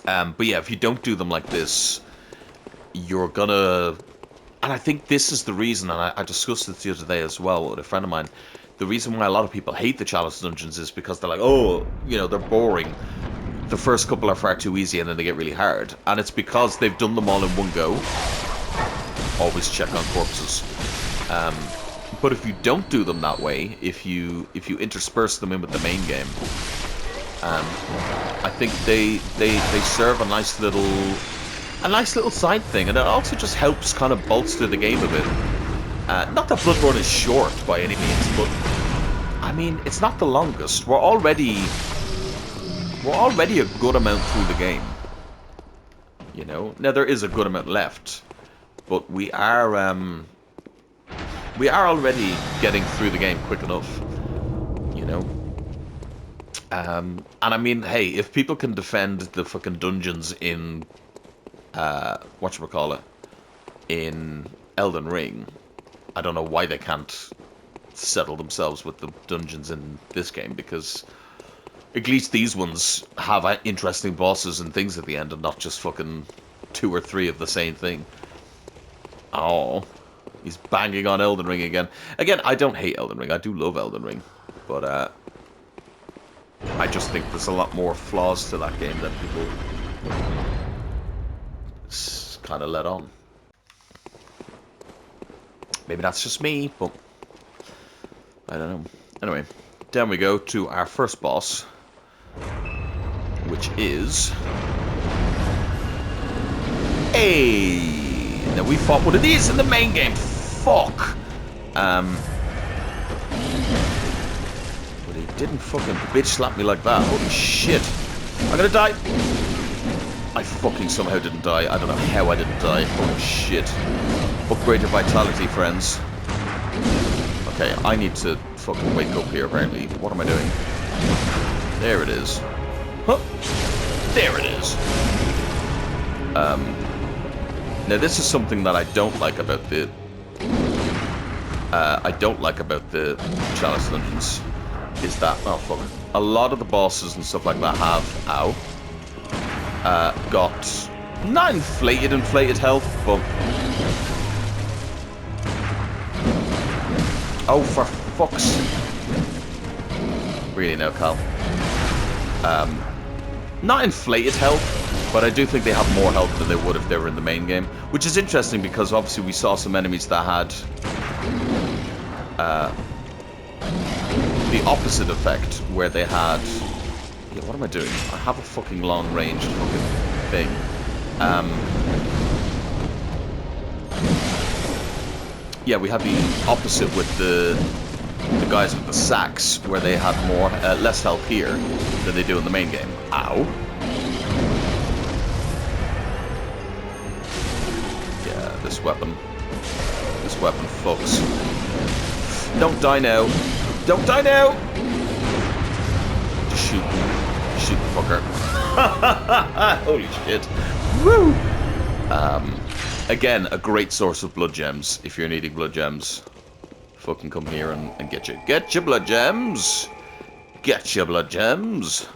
But yeah, if you don't do them like this, you're gonna... And I think this is the reason, and I discussed this the other day as well with a friend of mine, the reason why a lot of people hate the chalice dungeons is because they're like, oh, you know, they're boring. The first couple are far too easy and then they get really hard. And it's because they've done them all in one go. Always check on corpses. But if you don't do them that way, if you intersperse them in with the main game, I think they serve a nice little side thing, and it also just helps kind of bolster the game a bit. Not that Bloodborne is short by any means, but I mean, it's not the longest. We're already a good amount through the game. You know, now there is a good amount left, but we are already getting through the game quick enough. You know. And I mean, hey, if people can defend the fucking dungeons in whatchamacallit, in Elden Ring, I don't know why they can't settle themselves with the dungeons in this game, because at least these ones have interesting bosses and things at the end, and not just fucking 2 or 3 of the same thing. Oh, he's banging on Elden Ring again. Again, I don't hate Elden Ring. I do love Elden Ring, but I just think there's a lot more flaws to that game than people kind of let on. Maybe that's just me, but I don't know. Anyway, down we go to our first boss, which is... Hey! Now we fought one of these in the main game. Fuck! But he didn't fucking bitch slap me like that. Holy shit. I'm gonna die! I fucking somehow didn't die. I don't know how I didn't die. Holy shit. Upgrade your vitality, friends. Okay, I need to fucking wake up here, apparently. What am I doing? There it is. Huh. There it is. Now this is something that I don't like about the Chalice dungeons, is that, oh fuck, a lot of the bosses and stuff like that have, got not inflated health, but oh for fuck's sake. Really now, Cal. Not inflated health, but I do think they have more health than they would if they were in the main game. Which is interesting because obviously we saw some enemies that had the opposite effect, where they had... Yeah, what am I doing? I have a fucking long range fucking thing. Yeah, we had the opposite with the guys with the sacks, where they had more less health here than they do in the main game. Ow. Yeah, this weapon fucks. Don't die now. Don't die now! Just shoot the fucker. Holy shit. Woo! Again, a great source of blood gems if you're needing blood gems. Fucking come here and get your blood gems. Get your blood gems.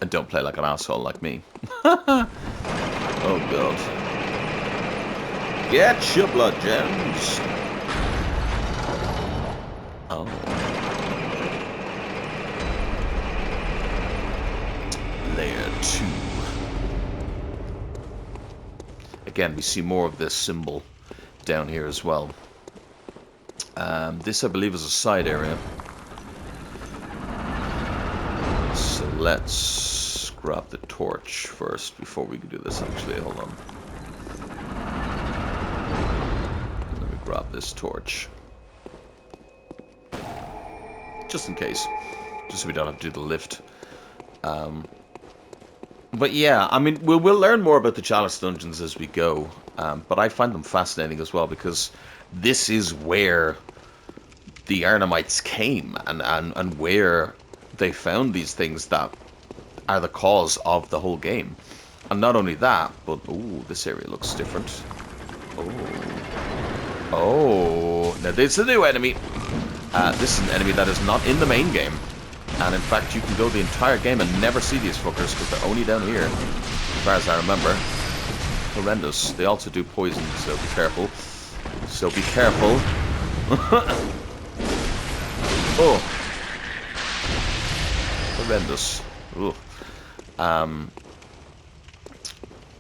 And don't play like an asshole like me. Oh god. Get your blood gems. Oh. Layer 2. Again, we see more of this symbol down here as well. This, I believe, is a side area. So let's grab the torch first before we can do this, actually. Hold on. Let me grab this torch. Just in case. Just so we don't have to do the lift. But yeah, I mean, we'll learn more about the Chalice dungeons as we go. But I find them fascinating as well, because this is where the Yharnamites came, and where they found these things that are the cause of the whole game. And not only that, but ooh, this area looks different. Oh, now this is a new enemy. This is an enemy that is not in the main game. And in fact, you can go the entire game and never see these fuckers, because they're only down here, as far as I remember. Horrendous. They also do poison, so be careful. So be careful. Oh. Horrendous. Ooh.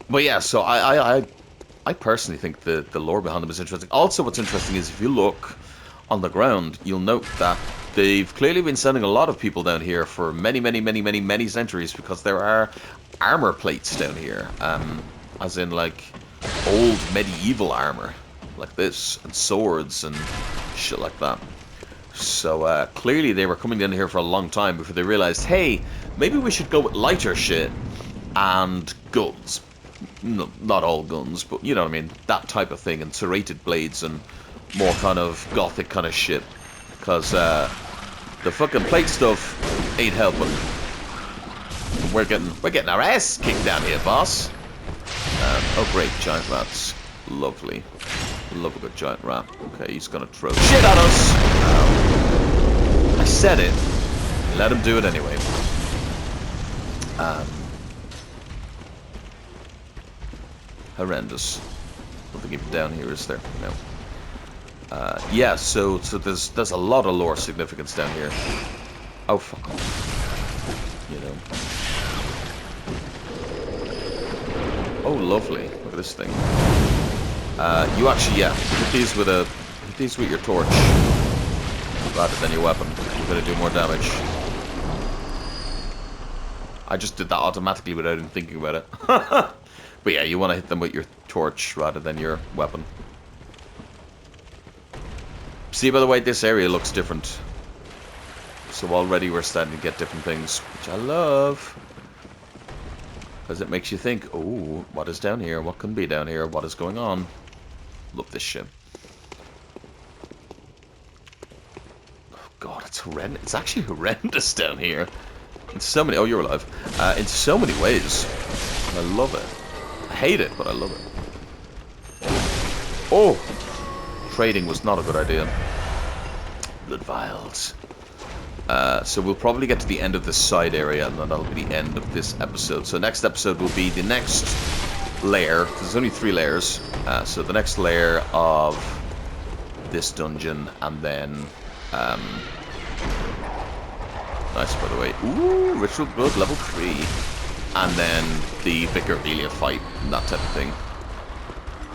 But yeah, so I personally think the lore behind them is interesting. Also, what's interesting is if you look on the ground, you'll note that they've clearly been sending a lot of people down here for many centuries, because there are armor plates down here, as in like old medieval armor like this, and swords and shit like that. So clearly they were coming down here for a long time before they realized, hey, maybe we should go with lighter shit and guns. No, not all guns, but you know what I mean, that type of thing, and serrated blades and more kind of gothic kind of shit, because the fucking plate stuff ain't helping. We're getting our ass kicked down here, boss. Oh great, giant rats, lovely. Love a good giant rat. Okay, he's gonna throw shit at us. I said it. Let him do it anyway. Horrendous. Nothing even down here, is there? No. Yeah, so there's a lot of lore significance down here. Oh fuck off. You know. Oh lovely. Look at this thing. You actually, yeah, hit these with your torch rather than your weapon. You're gonna do more damage. I just did that automatically without even thinking about it. But yeah, you want to hit them with your torch rather than your weapon. See, by the way, this area looks different. So already we're starting to get different things, which I love. Because it makes you think, oh, what is down here? What can be down here? What is going on? Love this shit. God, it's horrendous. It's actually horrendous down here. In so many... Oh, you're alive. In so many ways. I love it. I hate it, but I love it. Oh! Trading was not a good idea. Blood vials. So we'll probably get to the end of this side area, and then that'll be the end of this episode. So next episode will be the next layer. There's only 3 layers. So the next layer of this dungeon, and then... nice, by the way. Ooh, Ritual Blood level 3. And then the Vicar of Elia fight, and that type of thing.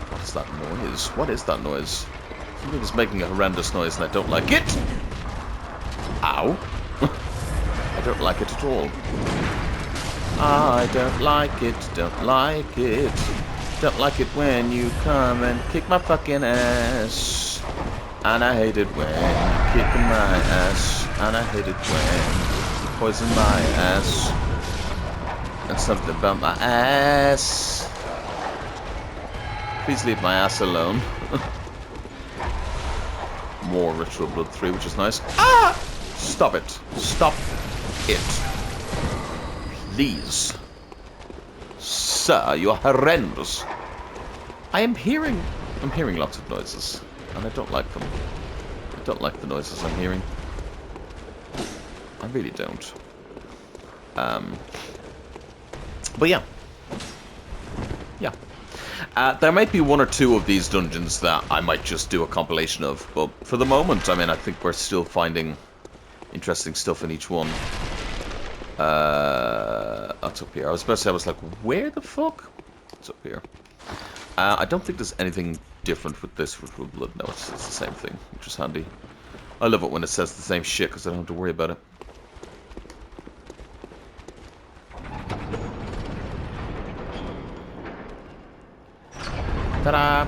What is that noise? What is that noise? Something is making a horrendous noise, and I don't like it. Ow. I don't like it at all. I don't like it, don't like it. Don't like it when you come and kick my fucking ass. And I hate it when you kick my ass. And I hate it when you poison my ass. And something about my ass. Please leave my ass alone. More Ritual Blood 3, which is nice. Ah! Stop it. Stop it. Please. Sir, you are horrendous. I'm hearing lots of noises, and I don't like them. I don't like the noises I'm hearing. I really don't. But yeah. Yeah. There might be 1 or 2 of these dungeons that I might just do a compilation of, but for the moment, I mean, I think we're still finding interesting stuff in each one. That's up here. I was about to say, I was like, where the fuck? It's up here. I don't think there's anything different with this Ritual Blood. No, it's the same thing, which is handy. I love it when it says the same shit, because I don't have to worry about it. Ta-da!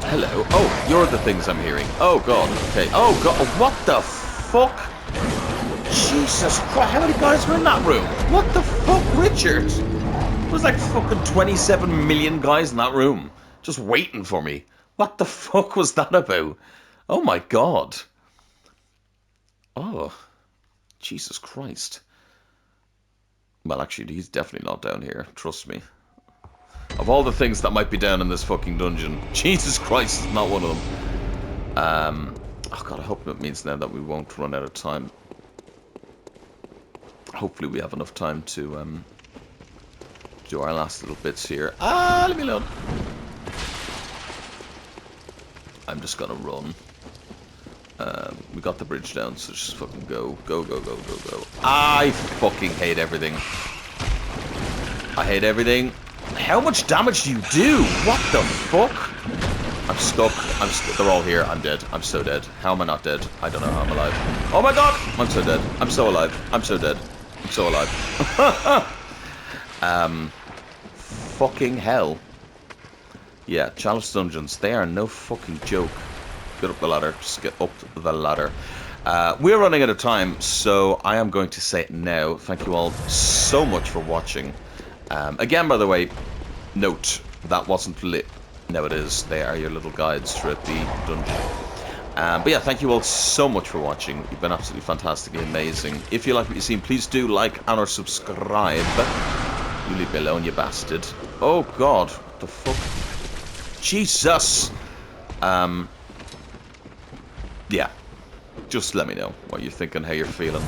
Hello. Oh, you're the things I'm hearing. Oh, God. Okay. Oh, God. What the fuck? Jesus Christ. How many guys were in that room? What the fuck, Richard? There was like fucking 27 million guys in that room. Just waiting for me. What the fuck was that about? Oh, my God. Oh. Jesus Christ. Well, actually, he's definitely not down here. Trust me. Of all the things that might be down in this fucking dungeon, Jesus Christ is not one of them. Oh God, I hope it means now that we won't run out of time. Hopefully we have enough time to do our last little bits here. Ah, leave me alone. I'm just gonna run. We got the bridge down, so just fucking go. Go, go, go, go, go. I fucking hate everything. I hate everything. How much damage do you do? What the fuck? I'm stuck. They're all here. I'm dead. I'm so dead. How am I not dead? I don't know how I'm alive. Oh my God! I'm so dead. I'm so alive. I'm so dead. I'm so alive. Fucking hell. Yeah, challenge dungeons. They are no fucking joke. Get up the ladder. Just get up the ladder. We're running out of time, so I am going to say it now. Thank you all so much for watching. Again, by the way, note that wasn't lit. No, it is. They are your little guides throughout the dungeon. But yeah, thank you all so much for watching. You've been absolutely fantastically amazing. If you like what you've seen, please do like and or subscribe. You leave me alone, you bastard. Oh God, what the fuck? Jesus. Yeah, just let me know what you're thinking, how you're feeling,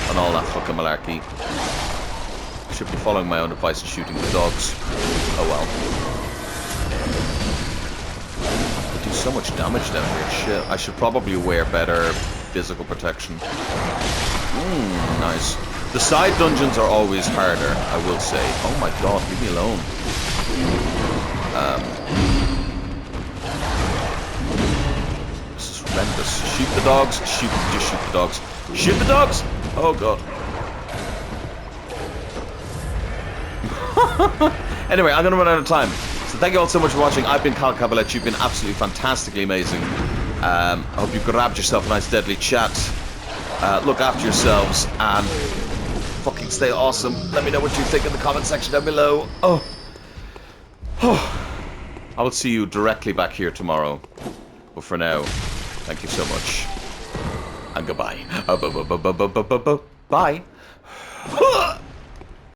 and all that fucking malarkey. I should be following my own advice and shooting the dogs. Oh well. They do so much damage down here. Shit. I should probably wear better physical protection. Nice. The side dungeons are always harder, I will say. Oh my God, leave me alone. This is horrendous. Shoot the dogs. Just shoot the dogs. Shoot the dogs! Oh God. Anyway, I'm going to run out of time. So thank you all so much for watching. I've been Kavalech. You've been absolutely fantastically amazing. I hope you grabbed yourself a nice deadly chat. Look after yourselves and fucking stay awesome. Let me know what you think in the comment section down below. Oh. I will see you directly back here tomorrow. But for now, thank you so much. And goodbye. Bye.